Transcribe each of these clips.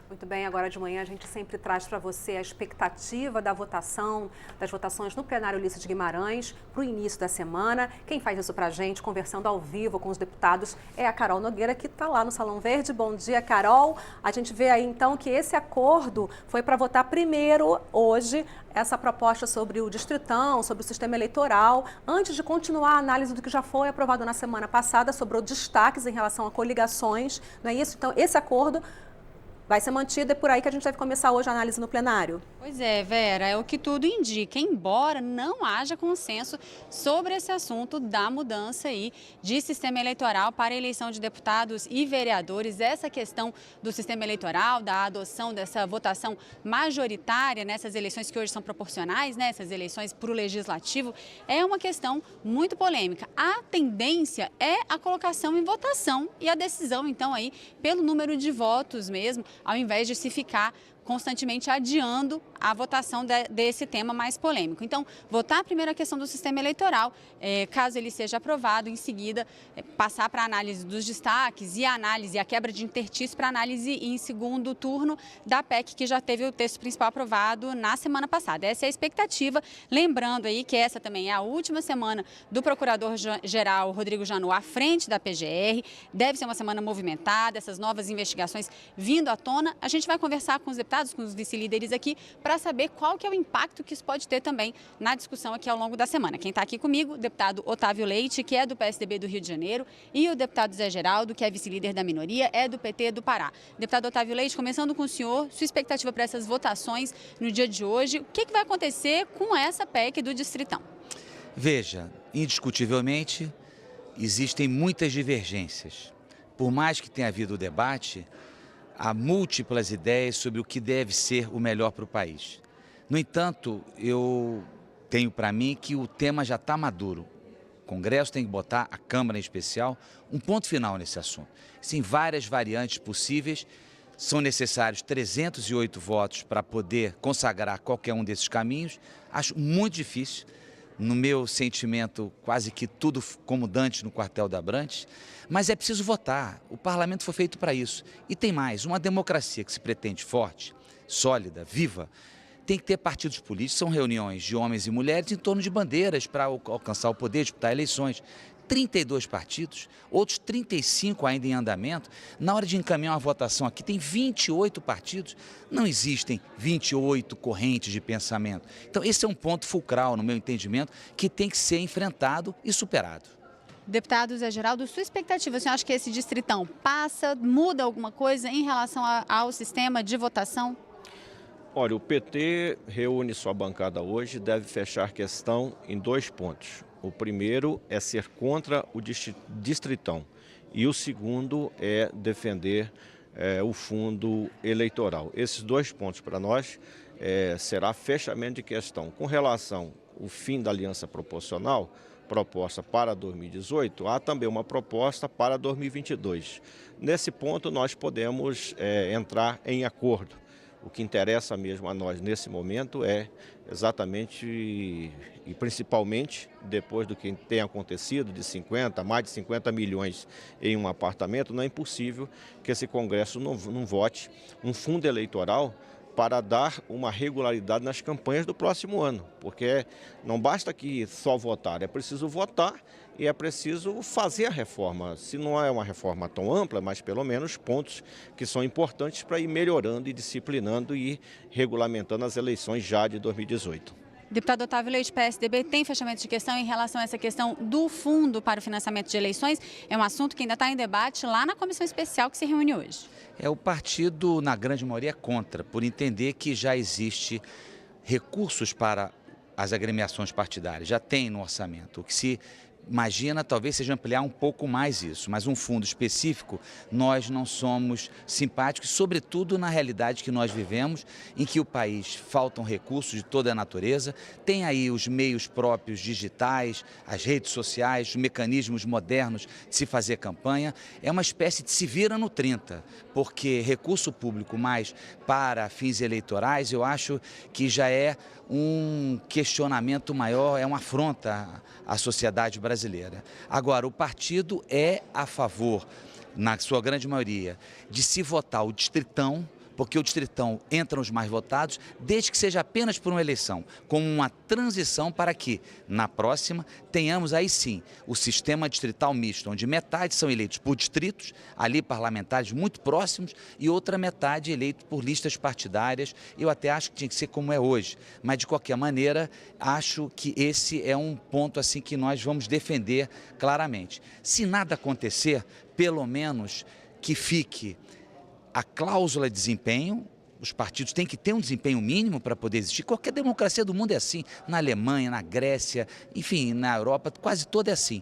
Muito bem, agora de manhã a gente sempre traz para você a expectativa da votação, das votações no plenário Ulisses de Guimarães para o início da semana. Quem faz isso para a gente, conversando ao vivo com os deputados, é a Carol Nogueira, que está lá no Salão Verde. Bom dia, Carol. A gente vê aí então que esse acordo foi para votar primeiro hoje essa proposta sobre o distritão, sobre o sistema eleitoral, antes de continuar a análise do que já foi aprovado na semana passada sobre os destaques em relação a coligações, não é isso? Então, esse acordo vai ser mantido, é por aí que a gente deve começar hoje a análise no plenário. Pois é, Vera, é o que tudo indica, embora não haja consenso sobre esse assunto da mudança aí de sistema eleitoral para a eleição de deputados e vereadores. Essa questão do sistema eleitoral, da adoção dessa votação majoritária nessas eleições que hoje são proporcionais, né, essas eleições para o legislativo, é uma questão muito polêmica. A tendência é a colocação em votação e a decisão, então, aí, pelo número de votos mesmo, ao invés de se ficar constantemente adiando a votação desse tema mais polêmico. Então, votar primeiro a questão do sistema eleitoral, caso ele seja aprovado, em seguida passar para a análise dos destaques e a análise, a quebra de interstício para análise em segundo turno da PEC, que já teve o texto principal aprovado na semana passada. Essa é a expectativa, lembrando aí que essa também é a última semana do Procurador-Geral Rodrigo Janot à frente da PGR, deve ser uma semana movimentada, essas novas investigações vindo à tona. A gente vai conversar com os deputados, com os vice-líderes aqui, para saber qual que é o impacto que isso pode ter também na discussão aqui ao longo da semana. Quem está aqui comigo, o deputado Otávio Leite, que é do PSDB do Rio de Janeiro, e o deputado Zé Geraldo, que é vice-líder da minoria, é do PT do Pará. Deputado Otávio Leite, começando com o senhor, sua expectativa para essas votações no dia de hoje, o que vai acontecer com essa PEC do Distritão? Veja, indiscutivelmente, existem muitas divergências. Por mais que tenha havido o debate, há múltiplas ideias sobre o que deve ser o melhor para o país. No entanto, eu tenho para mim que o tema já está maduro. O Congresso tem que botar, a Câmara em especial, um ponto final nesse assunto. Sim, várias variantes possíveis, são necessários 308 votos para poder consagrar qualquer um desses caminhos. Acho muito difícil. No meu sentimento, quase que tudo como Dante no quartel da Abrantes, mas é preciso votar. O parlamento foi feito para isso. E tem mais, uma democracia que se pretende forte, sólida, viva, tem que ter partidos políticos, são reuniões de homens e mulheres em torno de bandeiras para alcançar o poder, disputar eleições. 32 partidos, outros 35 ainda em andamento. Na hora de encaminhar uma votação aqui, tem 28 partidos. Não existem 28 correntes de pensamento. Então, esse é um ponto fulcral, no meu entendimento, que tem que ser enfrentado e superado. Deputado Zé Geraldo, sua expectativa, o senhor acha que esse distritão passa, muda alguma coisa em relação ao sistema de votação? Olha, o PT reúne sua bancada hoje e deve fechar questão em 2 pontos. O primeiro é ser contra o distritão e o segundo é defender o fundo eleitoral. Esses 2 pontos para nós será fechamento de questão. Com relação ao fim da aliança proporcional, proposta para 2018, há também uma proposta para 2022. Nesse ponto nós podemos entrar em acordo. O que interessa mesmo a nós nesse momento é exatamente e principalmente depois do que tem acontecido de mais de 50 milhões em um apartamento, não é impossível que esse Congresso não vote um fundo eleitoral para dar uma regularidade nas campanhas do próximo ano, porque não basta que só votar, é preciso votar e é preciso fazer a reforma. Se não é uma reforma tão ampla, mas pelo menos pontos que são importantes para ir melhorando e disciplinando e regulamentando as eleições já de 2018. Deputado Otávio Leite, PSDB, tem fechamento de questão em relação a essa questão do fundo para o financiamento de eleições? É um assunto que ainda está em debate lá na comissão especial que se reúne hoje. O partido, na grande maioria, é contra, por entender que já existe recursos para as agremiações partidárias, já tem no orçamento. O que se imagina talvez seja ampliar um pouco mais isso, mas um fundo específico nós não somos simpáticos, sobretudo na realidade que nós vivemos, em que o país faltam recursos de toda a natureza, tem aí os meios próprios digitais, as redes sociais, os mecanismos modernos de se fazer campanha, é uma espécie de se vira no 30, porque recurso público mais para fins eleitorais, eu acho que já é um questionamento maior, é uma afronta à sociedade brasileira. Agora, o partido é a favor, na sua grande maioria, de se votar o distritão porque o distritão entra os mais votados, desde que seja apenas por uma eleição, como uma transição para que, na próxima, tenhamos aí sim o sistema distrital misto, onde metade são eleitos por distritos, ali parlamentares muito próximos, e outra metade eleitos por listas partidárias. Eu até acho que tinha que ser como é hoje, mas de qualquer maneira, acho que esse é um ponto assim que nós vamos defender claramente. Se nada acontecer, pelo menos que fique a cláusula de desempenho. Os partidos têm que ter um desempenho mínimo para poder existir. Qualquer democracia do mundo é assim, na Alemanha, na Grécia, enfim, na Europa, quase toda é assim.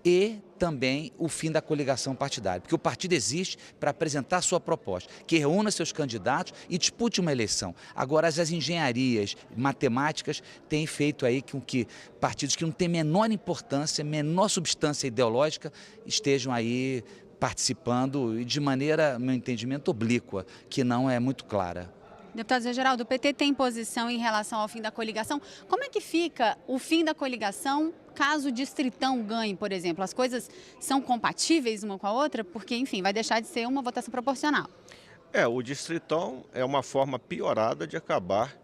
E também o fim da coligação partidária, porque o partido existe para apresentar sua proposta, que reúna seus candidatos e dispute uma eleição. Agora, as engenharias matemáticas têm feito aí com que partidos que não têm menor importância, menor substância ideológica, estejam aí participando e de maneira, no meu entendimento, oblíqua, que não é muito clara. Deputado Zé Geraldo, o PT tem posição em relação ao fim da coligação. Como é que fica o fim da coligação caso o distritão ganhe, por exemplo? As coisas são compatíveis uma com a outra? Porque, enfim, vai deixar de ser uma votação proporcional. O distritão é uma forma piorada de acabar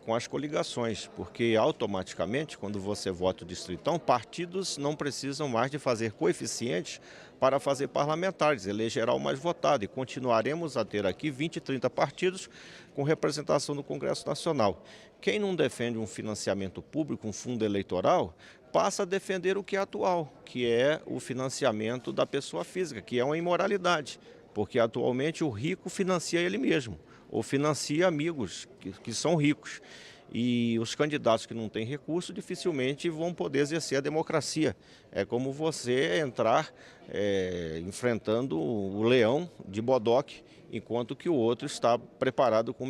com as coligações, porque automaticamente, quando você vota o distritão, partidos não precisam mais de fazer coeficientes para fazer parlamentares, elegerá o mais votado, e continuaremos a ter aqui 20, 30 partidos com representação no Congresso Nacional. Quem não defende um financiamento público, um fundo eleitoral, passa a defender o que é atual, que é o financiamento da pessoa física, que é uma imoralidade, porque atualmente o rico financia ele mesmo, ou financia amigos que são ricos. E os candidatos que não têm recurso dificilmente vão poder exercer a democracia. É como você entrar enfrentando o leão de bodoque, enquanto que o outro está preparado com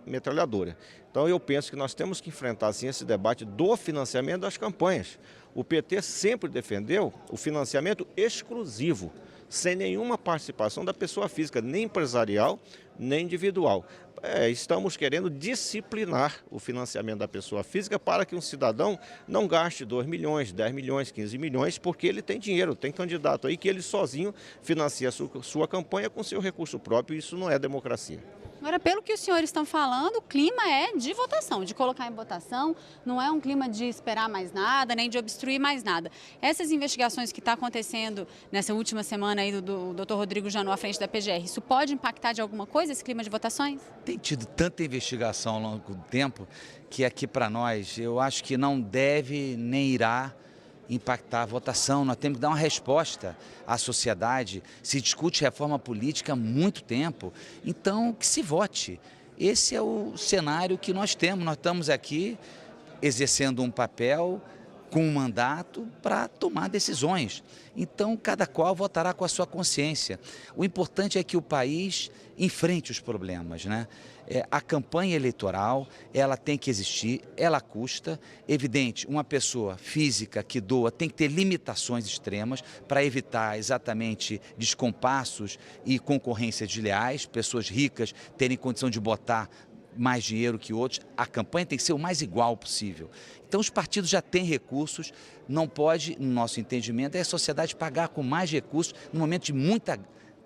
metralhadora. Então eu penso que nós temos que enfrentar assim, esse debate do financiamento das campanhas. O PT sempre defendeu o financiamento exclusivo, sem nenhuma participação da pessoa física, nem empresarial, nem individual. Estamos querendo disciplinar o financiamento da pessoa física para que um cidadão não gaste 2 milhões, 10 milhões, 15 milhões, porque ele tem dinheiro, tem candidato aí que ele sozinho financia a sua campanha com seu recurso próprio, e isso não é democracia. Agora, pelo que os senhores estão falando, o clima é de votação, de colocar em votação, não é um clima de esperar mais nada, nem de obstruir mais nada. Essas investigações que estão acontecendo nessa última semana aí do Dr. Rodrigo Janot à frente da PGR, isso pode impactar de alguma coisa esse clima de votações? Tem tido tanta investigação ao longo do tempo que aqui para nós, eu acho que não deve nem irá impactar a votação. Nós temos que dar uma resposta à sociedade. Se discute reforma política há muito tempo, então que se vote. Esse é o cenário que nós temos. Nós estamos aqui exercendo um papel com um mandato para tomar decisões. Então, cada qual votará com a sua consciência. O importante é que o país enfrente os problemas, né? A campanha eleitoral, ela tem que existir, ela custa. Evidente, uma pessoa física que doa tem que ter limitações extremas para evitar exatamente descompassos e concorrências desleais, pessoas ricas terem condição de botar mais dinheiro que outros. A campanha tem que ser o mais igual possível. Então os partidos já têm recursos, não pode, no nosso entendimento, a sociedade pagar com mais recursos no momento de muita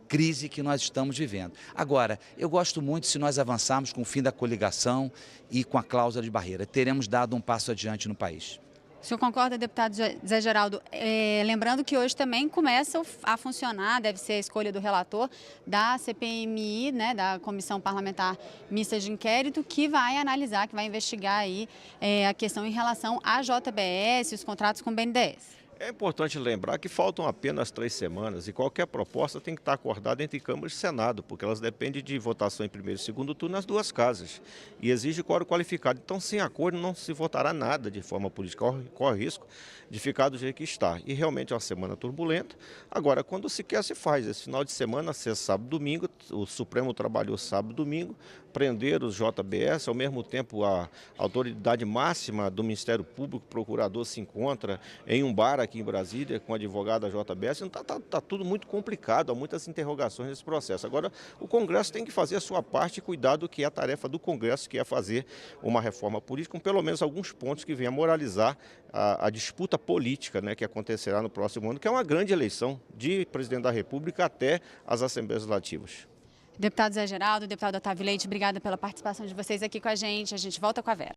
crise que nós estamos vivendo. Agora, eu gosto muito se nós avançarmos com o fim da coligação e com a cláusula de barreira. Teremos dado um passo adiante no país. O senhor concorda, deputado Zé Geraldo? Lembrando que hoje também começa a funcionar, deve ser a escolha do relator da CPMI, né, da Comissão Parlamentar Mista de Inquérito, que vai analisar, que vai investigar aí a questão em relação à JBS, os contratos com o BNDES. É importante lembrar que faltam apenas 3 semanas e qualquer proposta tem que estar acordada entre Câmara e Senado, porque elas dependem de votação em primeiro e segundo turno nas duas casas e exige quórum qualificado. Então, sem acordo, não se votará nada de forma política, corre risco de ficar do jeito que está. E realmente é uma semana turbulenta. Agora, quando se quer, se faz. Esse final de semana, sexta, sábado, domingo, o Supremo trabalhou sábado e domingo, prender os JBS, ao mesmo tempo a autoridade máxima do Ministério Público, o procurador, se encontra em um bar aqui em Brasília com a advogada JBS. Então está tudo muito complicado, há muitas interrogações nesse processo. Agora, o Congresso tem que fazer a sua parte e cuidar do que é a tarefa do Congresso, que é fazer uma reforma política, com pelo menos alguns pontos que venham a moralizar a disputa política, né, que acontecerá no próximo ano, que é uma grande eleição de presidente da República até as Assembleias Legislativas. Deputado Zé Geraldo, deputado Otávio Leite, obrigada pela participação de vocês aqui com a gente. A gente volta com a Vera.